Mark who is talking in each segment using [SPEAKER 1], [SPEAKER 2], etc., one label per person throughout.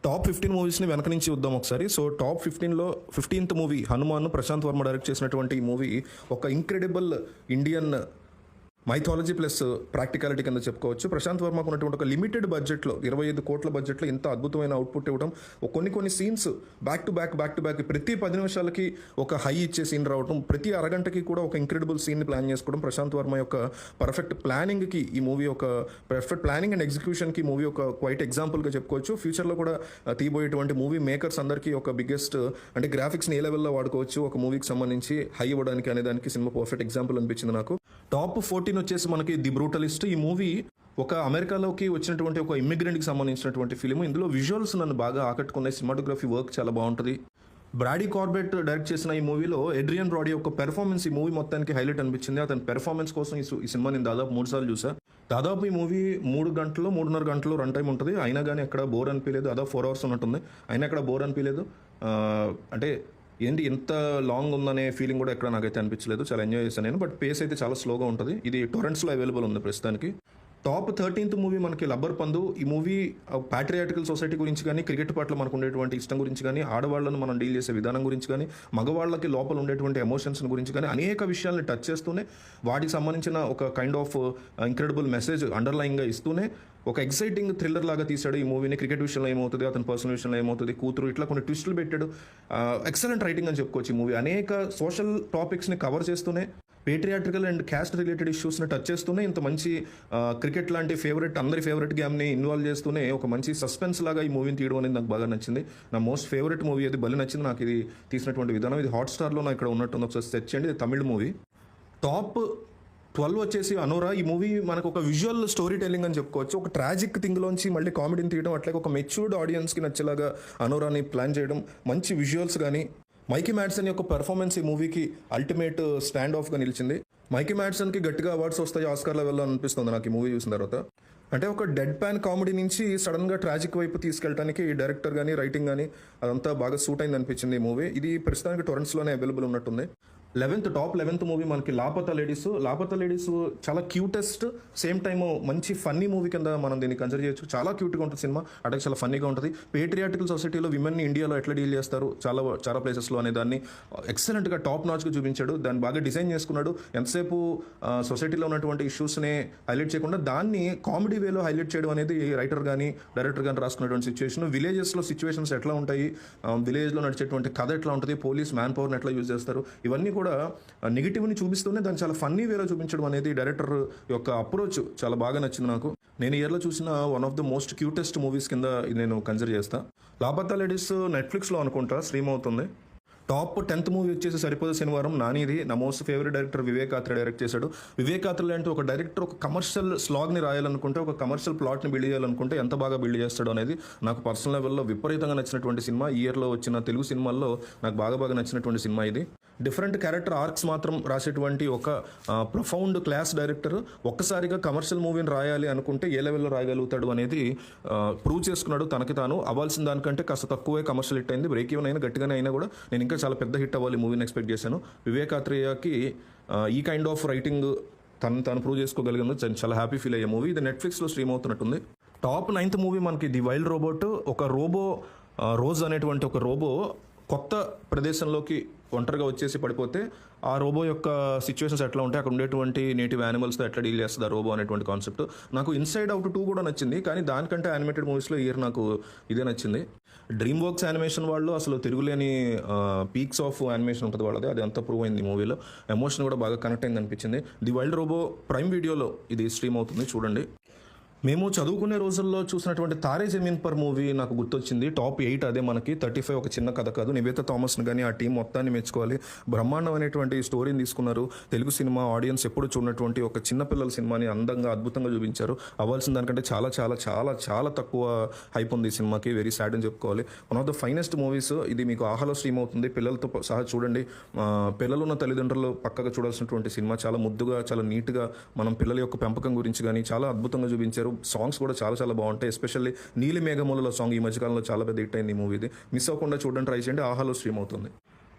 [SPEAKER 1] Top 15 మూవీస్ని వెనక నుంచి చూద్దాం ఒకసారి. సో టాప్ 15లో 15th movie Hanuman, Prashanth Varma direct చేసినటువంటి ఈ మూవీ ఒక incredible Indian mythology plus practicality కింద చెప్పుకోవచ్చు. ప్రశాంత్ వర్మకు ఉన్నటువంటి ఒక లిమిటెడ్ బడ్జెట్లో 25 కోట్ల బడ్జెట్లో ఇంత అద్భుతమైన అవుట్పుట్ ఇవ్వడం, కొన్ని సీన్స్ బ్యాక్ టు బ్యాక్ ప్రతి 10 నిమిషాలకి ఒక హై ఇచ్చే సీన్ రావడం, ప్రతి అరగంటకి కూడా ఒక ఇంక్రెడిబుల్ సీన్ని ప్లాన్ చేసుకోవడం, ప్రశాంత్ వర్మ యొక్క పర్ఫెక్ట్ ప్లానింగ్కి ఈ మూవీ ఒక పర్ఫెక్ట్ ప్లానింగ్ అండ్ ఎగ్జిక్యూషన్కి మూవీ ఒక క్వైట్ ఎగ్జాంపుల్గా చెప్పుకోవచ్చు. ఫ్యూచర్లో కూడా తీయబోయేటువంటి మూవీ మేకర్స్ అందరికీ ఒక బిగ్గెస్ట్ అంటే గ్రాఫిక్స్ని ఏ లెవెల్లో వాడుకోవచ్చు ఒక మూవీకి సంబంధించి హై ఇవ్వడానికి అనే దానికి సినిమా పర్ఫెక్ట్ ఎగ్జాంపుల్ అనిపించింది నాకు. టాప్ 14 వచ్చేసి మనకి ది బ్రూటలిస్ట్. ఈ మూవీ ఒక అమెరికాలోకి వచ్చినటువంటి ఒక ఇమ్మిగ్రెంట్కి సంబంధించినటువంటి ఫిలిం. ఇందులో విజువల్స్ నన్ను బాగా ఆకట్టుకున్నాయి. సినిమాటోగ్రఫీ వర్క్ చాలా బాగుంటుంది. బ్రాడీ కార్బెట్ డైరెక్ట్ చేసిన ఈ మూవీలో ఎడ్రియన్ బ్రాడీ యొక్క పెర్ఫార్మెన్స్ ఈ మూవీ మొత్తానికి హైలైట్ అనిపించింది. అతని పెర్ఫార్మెన్స్ కోసం ఈ సినిమా నేను దాదాపు 3 సార్లు చూసా. దాదాపు ఈ మూవీ 3.5 గంటలు రన్ టైం ఉంటుంది. అయినా కానీ ఎక్కడ బోర్ అనిపించలేదు. దాదాపు 4 hours ఉన్నట్టుంది, అయినా ఎక్కడ బోర్ అనిపించలేదు. అంటే ఏంటి ఎంత లాంగ్ ఉందనే ఫీలింగ్ కూడా ఎక్కడ నాకైతే అనిపించలేదు. చాలా ఎంజాయ్ చేశాను నేను. బట్ పేస్ అయితే చాలా స్లోగా ఉంటుంది. ఇది టొరెంట్స్లో అవైలబుల్ ఉంది ప్రస్తుతానికి. టాప్ 13th మూవీ మనకి లబ్బర్ పందు. ఈ మూవీ ప్యాట్రియాటికల్ సొసైటీ గురించి కానీ, క్రికెట్ పట్ల మనకు ఉండేటువంటి ఇష్టం గురించి కానీ, ఆడవాళ్లను మనం డీల్ చేసే విధానం గురించి కానీ, మగవాళ్ళకి లోపల ఉండేటువంటి ఎమోషన్స్ గురించి కానీ అనేక విషయాల్ని టచ్ చేస్తూనే వాటికి సంబంధించిన ఒక కైండ్ ఆఫ్ ఇంక్రెడిబుల్ మెసేజ్ అండర్లైన్గా ఇస్తూనే ఒక ఎక్సైటింగ్ థ్రిల్లర్ లాగా తీశాడు ఈ మూవీని. క్రికెట్ విషయంలో ఏమవుతుంది, అతని పర్సనల్ విషయంలో ఏమవుతుంది, కూతురు, ఇట్లా కొన్ని ట్విస్టులు పెట్టాడు. ఎక్సలెంట్ రైటింగ్ అని చెప్పుకోవచ్చు ఈ మూవీ. అనేక సోషల్ టాపిక్స్ని కవర్ చేస్తూనే, పేట్రియాట్రికల్ అండ్ క్యాస్ట్ రిలేటెడ్ ఇష్యూస్ని టచ్ చేస్తూనే, ఇంత మంచి క్రికెట్ లాంటి అందరి ఫేవరెట్ గేమ్ని ఇన్వాల్వ్ చేస్తూనే ఒక మంచి సస్పెన్స్ లాగా ఈ మూవీని తీయడం అనేది నాకు బాగా నచ్చింది. నా మోస్ట్ ఫేవరెట్ మూవీ అది. భలే నచ్చింది నాకు ఇది తీసినటువంటి విధానం. ఇది హాట్స్టార్లో నాకు ఇక్కడ ఉన్నట్టుంది, ఒకసారి సెర్చ్ చేయండి. ఇది తమిళ మూవీ. టాప్ 12 వచ్చేసి అనోరా. ఈ మూవీ మనకు ఒక విజువల్ స్టోరీ టెల్లింగ్ అని చెప్పుకోవచ్చు. ఒక ట్రాజిక్ థింగ్లోంచి మళ్ళీ కామెడీని తీయడం, అట్లాగే ఒక మెచ్యూర్డ్ ఆడియన్స్కి నచ్చేలాగా అనోరాని ప్లాన్ చేయడం, మంచి విజువల్స్ కానీ. మైకీ మ్యాడ్సన్ యొక్క పెర్ఫార్మెన్స్ ఈ మూవీకి అల్టిమేట్ స్టాండ్ ఆఫ్గా నిలిచింది. మైకీ మ్యాడ్సన్కి గట్టిగా అవార్డ్స్ వస్తాయి ఆస్కార్ లెవెల్లో అనిపిస్తుంది నాకు ఈ మూవీ చూసిన తర్వాత. అంటే ఒక డెడ్ ప్యాన్ కామెడీ నుంచి సడన్గా ట్రాజిక్ వైపు తీసుకెళ్ళడానికి డైరెక్టర్ కానీ, రైటింగ్ కానీ అదంతా బాగా సూట్ అయింది అనిపించింది ఈ మూవీ. ఇది ప్రస్తుతానికి టొరెంట్స్లోనే అవైలబుల్ ఉన్నట్టుంది. టాప్ 11th మూవీ మనకి లాపతా లేడీస్ చాలా క్యూటెస్ట్, సేమ్ టైమ్ మంచి ఫన్నీ మూవీ కింద మనం దీన్ని కన్సిడర్ చేయొచ్చు. చాలా క్యూట్గా ఉంటుంది సినిమా, అట్లాగే చాలా ఫన్నీగా ఉంటుంది. పేట్రియాటికల్ సొసైటీలో విమెన్ని ఇండియాలో ఎట్లా డీల్ చేస్తారు చాలా ప్లేసెస్లో అనే దాన్ని ఎక్సలెంట్గా టాప్ నాచ్గా చూపించాడు. దాన్ని బాగా డిజైన్ చేసుకున్నాడు. ఎంతసేపు సొసైటీలో ఉన్నటువంటి ఇష్యూస్ని హైలైట్ చేయకుండా దాన్ని కామెడీ వేలో హైలైట్ చేయడం అనేది రైటర్ కానీ డైరెక్టర్ కానీ రాసుకున్నటువంటి సిచ్యువేషన్. విలేజెస్లో సిచ్యువేషన్స్ ఎట్లా ఉంటాయి, విలేజ్లో నడిచేటువంటి కథ ఎట్లా ఉంటుంది, పోలీస్ మ్యాన్ పవర్ని ఎట్లా యూజ్ చేస్తారు, ఇవన్నీ కూడా నెగిటివ్ని చూపిస్తూనే దాన్ని చాలా ఫన్నీ వేలో చూపించడం అనేది డైరెక్టర్ యొక్క అప్రోచ్ చాలా బాగా నచ్చింది నాకు. నేను ఇయర్లో చూసిన one of the most cutest movies కింద నేను కన్సిడర్ చేస్తాను. లాపతా లేడీస్ నెట్ఫ్లిక్స్లో అనుకుంటా స్ట్రీమ్ అవుతుంది. టాప్ 10th మూవీ వచ్చేసి సరిపోదు శనివారం. నానిది. నా most favourite director Vivek Athreya direct చేశాడు. వివేక్ ఆత్రే లాంటి ఒక డైరెక్టర్ ఒక కమర్షియల్ స్లాగ్ని రాయాలనుకుంటే, ఒక కమర్షియల్ ప్లాట్ని బిల్డ్ చేయాలనుకుంటే ఎంత బాగా బిల్డ్ చేస్తాడు అనేది నాకు పర్సనల్ లెవెల్లో విపరీతంగా నచ్చినటువంటి సినిమా. ఈ ఇయర్లో వచ్చిన తెలుగు సినిమాల్లో నాకు బాగా నచ్చినటువంటి సినిమా ఇది. డిఫరెంట్ క్యారెక్టర్ ఆర్క్స్ మాత్రం రాసేటువంటి ఒక ప్రొఫౌండ్ క్లాస్ డైరెక్టర్ ఒక్కసారిగా కమర్షియల్ మూవీని రాయాలి అనుకుంటే ఏ లెవెల్లో రాయగలుగుతాడు అనేది ప్రూవ్ చేసుకున్నాడు. తనకి తాను అవ్వాల్సిన దానికంటే కాస్త తక్కువే కమర్షియల్ హిట్ అయింది. బ్రేక్ ఈవెన్ అయినా గట్టిగానే అయినా కూడా నేను ఇంకా చాలా పెద్ద హిట్ అవ్వాలి మూవీని ఎక్స్పెక్ట్ చేశాను. వివేక్ ఆత్రేయకి ఈ కైండ్ ఆఫ్ రైటింగ్ తను ప్రూవ్ చేసుకోగలిగింది. చాలా హ్యాపీ ఫీల్ అయ్యే మూవీ. ఇది నెట్ఫ్లిక్స్లో స్ట్రీమ్ అవుతున్నట్టుంది. టాప్ 9th మూవీ మనకి ది వైల్డ్ రోబోట్. ఒక రోబో, రోజ్ అనేటువంటి ఒక రోబో కొత్త ప్రదేశంలోకి ఒంటరిగా వచ్చేసి పడిపోతే ఆ రోబో యొక్క సిచ్యువేషన్స్ ఎట్లా ఉంటాయి, అక్కడ ఉండేటువంటి నేటివ్ యానిమల్స్తో ఎట్లా డీల్ చేస్తుంది ఆ రోబో అనేటువంటి కాన్సెప్ట్. నాకు ఇన్సైడ్ అవుట్ 2 కూడా నచ్చింది, కానీ దానికంటే యానిమేటెడ్ మూవీస్లో ఇయర్ నాకు ఇదే నచ్చింది. డ్రీమ్ వర్క్స్ యానిమేషన్ వాళ్ళు అసలు తిరుగులేని పీక్స్ ఆఫ్ యానిమేషన్ ఉంటుంది వాళ్ళది. అది అంతా ప్రూవ్ అయింది మూవీలో. ఎమోషన్ కూడా బాగా కనెక్ట్ అయింది అనిపించింది. ది వైల్డ్ రోబో ప్రైమ్ వీడియోలో ఇది స్ట్రీమ్ అవుతుంది, చూడండి. మేము చదువుకునే రోజుల్లో చూసినటువంటి తారే జమీన్ పర్ మూవీ నాకు గుర్తొచ్చింది. టాప్ 8 అదే మనకి. 35 ఒక చిన్న కథ కాదు. నివేతా థామస్ని కానీ ఆ టీం మొత్తాన్ని మెచ్చుకోవాలి. బ్రహ్మాండం అనేటువంటి స్టోరీని తీసుకున్నారు. తెలుగు సినిమా ఆడియన్స్ ఎప్పుడు చూడనటువంటి ఒక చిన్నపిల్లల సినిమాని అందంగా అద్భుతంగా చూపించారు. అవ్వాల్సిన దానికంటే చాలా తక్కువ హైప్ ఉంది ఈ సినిమాకి. వెరీ సాడ్ అని చెప్పుకోవాలి. One of the finest movies ఇది. మీకు ఆహాలో స్ట్రీమ్ అవుతుంది. పిల్లలతో సహా చూడండి. పిల్లలున్న తల్లిదండ్రులు పక్కగా చూడాల్సినటువంటి సినిమా. చాలా ముద్దుగా, చాలా నీట్గా మనం పిల్లల యొక్క పెంపకం గురించి కానీ చాలా అద్భుతంగా చూపించారు. సాంగ్స్ కూడా చాలా బాగుంటాయి. ఎస్పెషల్లీ నీలి మేఘములలో సాంగ్ ఈ మధ్యకాలంలో చాలా పెద్ద హిట్ అయింది ఈ మూవీది. మిస్ అవ్వకుండా చూడడానికి ట్రై చేయండి. ఆహాలో స్ట్రీమ్ అవుతుంది.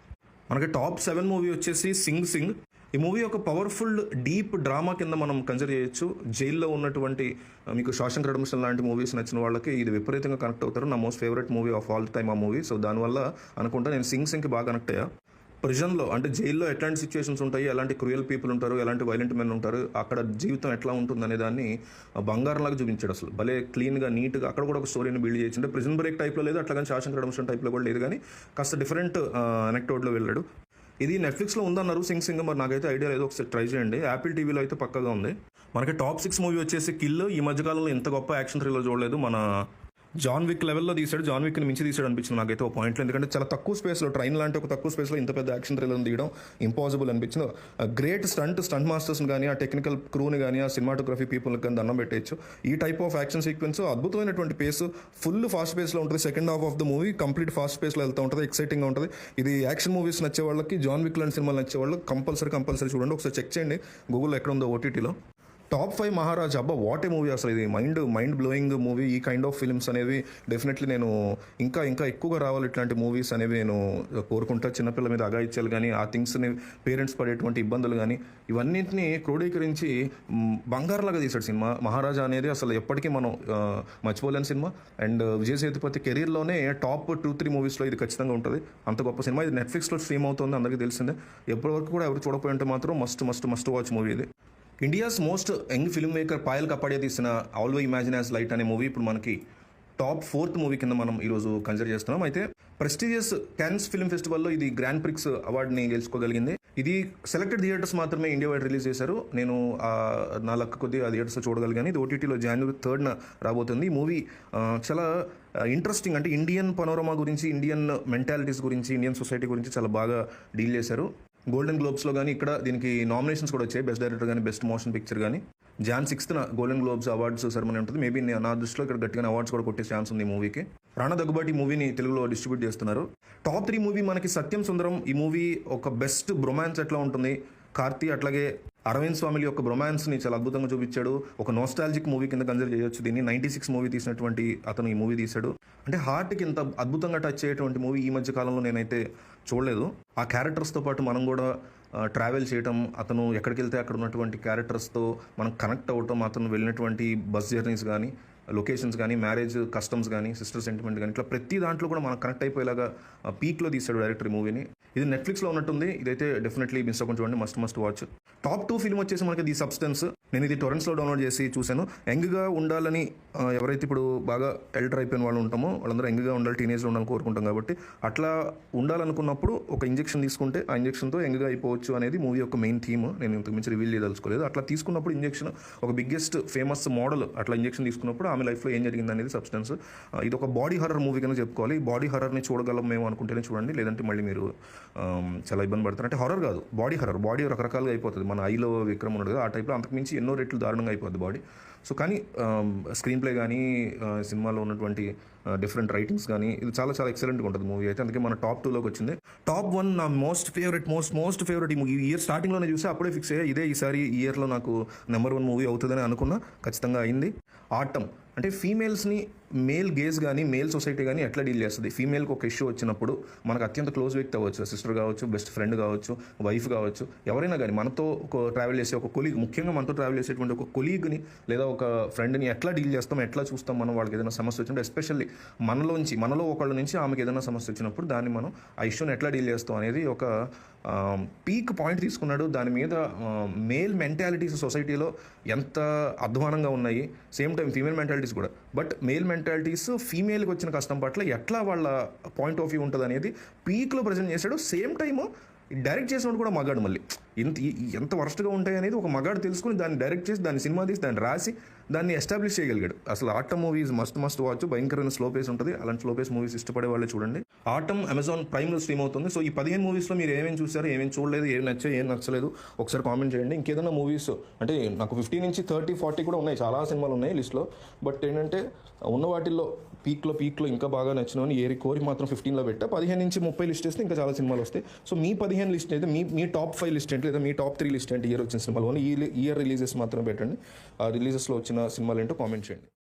[SPEAKER 1] మనకి టాప్ 7 మూవీ వచ్చేసి సింగ్. ఈ మూవీ ఒక పవర్ఫుల్ డీప్ డ్రామా కింద మనం కన్సిడర్ చేయొచ్చు. జైల్లో ఉన్నటువంటి మీకు షాషంక్ రెడెంప్షన్ లాంటి మూవీస్ నచ్చిన వాళ్ళకి ఇది విపరీతంగా కనెక్ట్ అవుతారు. నా most favourite movie of all time ఆ మూవీ. సో దానివల్ల అనుకుంటా నేను సింగ్కి బాగా కనెక్ట్ అయ్యా. ప్రిజన్లో అంటే జైల్లో ఎట్లాంటి సిచ్యువేషన్స్ ఉంటాయి, ఎలాంటి క్రూయల్ పీపుల్ ఉంటారు, ఎలాంటి వైలెంట్ మెన్ ఉంటారు, అక్కడ జీవితం ఎట్లా ఉంటుంది అనే దాన్ని బంగారంలాగా చూపించాడు. అసలు భలే క్లీన్గా నీట్గా అక్కడ కూడా ఒక స్టోరీని బిల్డ్ చేయొచ్చు. అంటే ప్రిజన్ బ్రేక్ టైప్లో లేదు, అట్లా కానీ షాషంక్ రెడెంప్షన్ టైప్లో కూడా లేదు, కానీ కాస్త డిఫరెంట్ అనెక్టోడ్లో వెళ్ళాడు. ఇది నెట్ఫ్లిక్స్లో ఉందన్నారు సింగ్, మరి నాకైతే ఐడియా లేదు, ఒకసారి ట్రై చేయండి. యాపిల్ టీవీలో అయితే పక్కగా ఉంది. మనకి టాప్ 6 మూవీ వచ్చేసి కిల్. ఈ మధ్యకాలంలో ఇంత గొప్ప యాక్షన్ థ్రిల్లర్ చూడలేదు. మన జాన్ విక్ లెవెల్లో తీశాడు, జాన్ విక్ని మించి తీసాడు అనిపించింది నాకైతే ఒక పాయింట్లో. ఎందుకంటే చాలా తక్కువ స్పేస్లో, ట్రైన్ లాంటి ఒక తక్కువ స్పేస్లో ఇంత పెద్ద యాక్షన్ థ్రిల్లర్ని తీయడం ఇంపాసిబుల్ అనిపించింది. గ్రేట్ స్టంట్ మాస్టర్స్ని కానీ, ఆ టెక్నికల్ క్రూని కానీ, ఆ సినిమాటోగ్రఫీ పీపుల్కి కానీ దండం పెట్టేయచ్చు. ఈ టైప్ ఆఫ్ యాక్షన్ సీక్వెన్స్ అద్భుతమైనటువంటి పేస్, ఫుల్ ఫాస్ట్ పేస్లో ఉంటుంది. Second half of the movie complete fast పేస్లో వెళ్తూ ఉంటుంది, ఎక్సైటింగ్గా ఉంటుంది. ఇది యాక్షన్ మూవీస్ నచ్చే వాళ్ళకి, జాన్ విక్ లాంటి సినిమాలు నచ్చే వాళ్ళు కంపల్సరీ చూడండి. ఒకసారి చెక్ చేయండి గూగుల్లో ఎక్కడ ఉందో ఓటీటీలో. టాప్ 5 మహారాజ్, అబ్బా వాట్ ఏ మూవీ అసలు. ఇది మైండ్ బ్లోయింగ్ మూవీ. ఈ కైండ్ ఆఫ్ ఫిల్మ్స్ అనేవి డెఫినెట్లీ నేను ఇంకా ఎక్కువగా రావాలి. ఇట్లాంటి మూవీస్ అనేవి నేను కోరుకుంటా. చిన్నపిల్ల మీద అగాయిత్యాలు కానీ, ఆ థింగ్స్ని పేరెంట్స్ పడేటువంటి ఇబ్బందులు కానీ, ఇవన్నింటినీ క్రోడీకరించి బంగారులాగా తీశాడు సినిమా. మహారాజా అనేది అసలు ఎప్పటికీ మనం మర్చిపోలేని సినిమా. అండ్ విజయ్ సేతుపతి కెరీర్లోనే టాప్ 2-3 మూవీస్లో ఇది ఖచ్చితంగా ఉంటుంది. అంత గొప్ప సినిమా. ఇది నెట్ఫ్లిక్స్లో స్ట్రీమ్ అవుతుంది, అందరికీ తెలిసిందే. ఎప్పటివరకు కూడా ఎవరు చూడకపోయి ఉంటే మాత్రం మస్ట్ వాచ్ మూవీ ఇది. India's most young film maker Payal Kapadia తీసిన All We Imagine as Light అనే మూవీ ఇప్పుడు మనకి టాప్ 4th మూవీ కింద మనం ఈరోజు కన్సిడర్ చేస్తున్నాం. అయితే ప్రెస్టీజియస్ క్యాన్స్ ఫిల్మ్ ఫెస్టివల్లో ఇది గ్రాండ్ ప్రిక్స్ అవార్డుని గెలుచుకోగలిగింది. ఇది సెలెక్టెడ్ థియేటర్స్ మాత్రమే ఇండియా వైడ్ రిలీజ్ చేశారు. నేను నా లక్ కొద్ది ఆ థియేటర్స్లో చూడగలిగాను. ఇది ఓటీటీలో January 3rd రాబోతుంది. ఈ మూవీ చాలా ఇంట్రెస్టింగ్. అంటే ఇండియన్ పనోరమా గురించి, ఇండియన్ మెంటాలిటీస్ గురించి, ఇండియన్ సొసైటీ గురించి చాలా బాగా డీల్ చేశారు. గోల్డెన్ గ్లోబ్స్లో కానీ ఇక్కడ దీనికి నామినేషన్స్ కూడా వచ్చాయి. బెస్ట్ డైరెక్టర్ కానీ, బెస్ట్ మోషన్ పిక్చర్ కానీ. Jan 6th golden globes awards ceremony ఉంటుంది. మేబీ నా దృష్టిలో ఇక్కడ గట్టిగా అవార్డ్స్ కూడా కొట్టే ఛాన్స్ ఉంది ఈ మూవీకి. రాణా దగ్గుబాటి మూవీని తెలుగులో డిస్ట్రిబ్యూట్ చేస్తున్నారు. టాప్ 3 మూవీ మనకి సత్యం సుందరం. ఈ మూవీ ఒక బెస్ట్ బ్రొమాన్స్ ఎట్లా ఉంటుంది, కార్తీ అట్లాగే అరవింద్ స్వామిలి యొక్క బ్రొమాన్స్ని చాలా అద్భుతంగా చూపించాడు. ఒక నోస్టాలజిక్ మూవీ కింద కన్సిడర్ చేయొచ్చు దీన్ని. 96 మూవీ తీసినటువంటి అతను ఈ మూవీ తీశాడు. అంటే హార్ట్కి ఇంత అద్భుతంగా టచ్ అయ్యేటువంటి మూవీ ఈ మధ్య కాలంలో నేనైతే చూడలేదు. ఆ క్యారెక్టర్స్తో పాటు మనం కూడా ట్రావెల్ చేయటం, అతను ఎక్కడికి వెళ్తే అక్కడ ఉన్నటువంటి క్యారెక్టర్స్తో మనం కనెక్ట్ అవ్వటం, అతను వెళ్ళినటువంటి బస్ జర్నీస్ కానీ, లొకేషన్స్ కానీ, మ్యారేజ్ కస్టమ్స్ కానీ, సిస్టర్ సెంటిమెంట్ కానీ, ఇట్లా ప్రతి దాంట్లో కూడా మనం కనెక్ట్ అయిపోయేలాగా పీక్లో తీశాడు డైరెక్టర్ ఈ మూవీని. ఇది నెట్ఫ్లిక్స్లో ఉన్నట్టుంది. ఇదైతే డెఫినెట్లీ మిస్ అవ్వకుండా చూడండి, మస్ట్ వాచ్. టాప్ 2 ఫిల్మ్ వచ్చేసి మనకి ది సబ్స్టెన్స్. నేను ఇది టొరెంట్స్లో డౌన్లోడ్ చేసి చూశాను. యంగ్గా ఉండాలని ఎవరైతే ఇప్పుడు బాగా ఎల్డర్ అయిపోయిన వాళ్ళు ఉంటామో వాళ్ళందరూ యంగ్గా ఉండాలి, టీనేజ్లో ఉండాలని కోరుకుంటాం. కాబట్టి అట్లా ఉండాలనుకున్నప్పుడు ఒక ఇంజెక్షన్ తీసుకుంటే ఆ ఇంజెక్షన్తో యంగ్గా అయిపోవచ్చు అనేది మూవీ యొక్క మెయిన్ థీమ్. నేను ఇంతకు మించి రివీల్ చేయదలుచుకోలేదు. అట్లా తీసుకున్నప్పుడు ఇంజెక్షన్ ఒక బిగ్గెస్ట్ ఫేమస్ మోడల్ అట్లా ఇంజెక్షన్ తీసుకున్నప్పుడు ఆమె లైఫ్లో ఏం జరిగింది అనేది సబ్స్టెన్స్. ఇది ఒక బాడీ హర్రర్ మూవీ కింద చెప్పుకోవాలి. ఈ బాడీ హర్రర్ని చూడగలం మేము అనుకుంటేనే చూడండి, లేదంటే మళ్ళీ మీరు చాలా ఇబ్బంది పడతారు. అంటే హర్రర్ కాదు, బాడీ హర్రర్. బాడీ రకరకాలుగా అయిపోతుంది. మన ఐలో విక్రమ్ ఉన్నాడు కదా, ఆ టైప్లో అంతకు మించి ఎన్నో రెట్లు దారుణంగా అయిపోద్ది బాడీ. సో కానీ స్క్రీన్ ప్లే కానీ, సినిమాలో ఉన్నటువంటి డిఫరెంట్ రైటింగ్స్ కానీ, ఇది చాలా ఎక్సలెంట్గా ఉంటుంది మూవీ అయితే. అందుకే మన టాప్ 2లోకి వచ్చింది. టాప్ 1 నా మోస్ట్ ఫేవరెట్ ఈ మూవీ. ఈ ఇయర్ స్టార్టింగ్లోనే చూసి అప్పుడే ఫిక్స్ అయ్యా, ఇదే ఈసారి ఈ ఇయర్లో నాకు నెంబర్ 1 మూవీ అవుతుందని అనుకున్నా. ఖచ్చితంగా అయింది. ఆటమ్. అంటే ఫీమేల్స్ని మేల్ గేజ్ కానీ, మేల్ సొసైటీ కానీ ఎట్లా డీల్ చేస్తుంది. ఫీమేల్కి ఒక ఇష్యూ వచ్చినప్పుడు మనకు అత్యంత క్లోజ్ వ్యక్తి అవ్వచ్చు, సిస్టర్ కావచ్చు, బెస్ట్ ఫ్రెండ్ కావచ్చు, వైఫ్ కావచ్చు, ఎవరైనా కానీ మనతో ఒక ట్రావెల్ చేసే ఒక కొలీగ్, ముఖ్యంగా మనతో ట్రావెల్ చేసేటువంటి ఒక కొలీగ్ని లేదా ఒక ఫ్రెండ్ని ఎట్లా డీల్ చేస్తాం, ఎట్లా చూస్తాం మనం. వాళ్ళకి ఏదైనా సమస్య వచ్చినప్పుడు, ఎస్పెషల్లీ మనలో ఒకళ్ళ నుంచి ఆమెకి ఏదైనా సమస్య వచ్చినప్పుడు దాన్ని మనం ఆ ఇష్యూని ఎట్లా డీల్ చేస్తాం అనేది ఒక పీక్ పాయింట్ తీసుకున్నాడు. దాని మీద మేల్ మెంటాలిటీస్ సొసైటీలో ఎంత అధ్వానంగా ఉన్నాయి, సేమ్ టైం ఫీమేల్ మెంటాలిటీస్ కూడా. బట్ మేల్ మెంటాలిటీస్ ఫీమేల్కి వచ్చిన కష్టం పట్ల ఎట్లా వాళ్ళ పాయింట్ ఆఫ్ వ్యూ ఉంటుంది అనేది పీక్లో ప్రజెంట్ చేశాడు. సేమ్ టైము డైరెక్ట్ చేసినప్పుడు కూడా మగాడు మళ్ళీ ఎంత వరస్ట్గా ఉంటాయి అనేది ఒక మగాడు తెలుసుకుని దాన్ని డైరెక్ట్ చేసి, దాన్ని సినిమా తీసి, దాన్ని రాసి, దాన్ని ఎస్టాబ్లిష్ చేయగలిగాడు. అసలు ఆటమ్ మూవీస్ మస్ట్ వాచ్. భయంకరమైన స్లో పేస్ ఉంటుంది. అలాంటి స్లో పేస్ మూవీస్ ఇష్టపడే వాళ్ళే చూడండి. ఆటమ్ అమెజాన్ ప్రైమ్లో స్ట్రీమ్ అవుతుంది. సో ఈ 15 మూవీస్లో మీరు ఏమేమి చూసారు, ఏమేమి చూడలేదు, ఏం నచ్చాయి, ఏం నచ్చలేదు ఒకసారి కామెంట్ చేయండి. ఇంకేదైనా మూవీస్ అంటే నాకు 15 నుంచి 30, 40 కూడా ఉన్నాయి, చాలా సినిమాలు ఉన్నాయి లిస్ట్లో. బట్ ఏంటంటే ఉన్న వాటిల్లో పీక్లో ఇంకా బాగా నచ్చినవని కోరి మాత్రం 15లో పెట్టా. 15 నుంచి 30 లిస్ట్ వేస్తే ఇంకా చాలా సినిమాలు వస్తాయి. సో మీ 15 లిస్ట్ అయితే మీ టాప్ 5 లిస్ట్ ఏంటి, లేదా మీ టాప్ 3 లిస్ట్ ఏంటి, ఇయర్ వచ్చిన సినిమాలు, ఓన్లీ ఈ ఇయర్ రిలీజెస్ మాత్రం పెట్టండి. ఆ రిలీజెస్లో వచ్చిన సినిమాలు ఏంటో కామెంట్ చేయండి.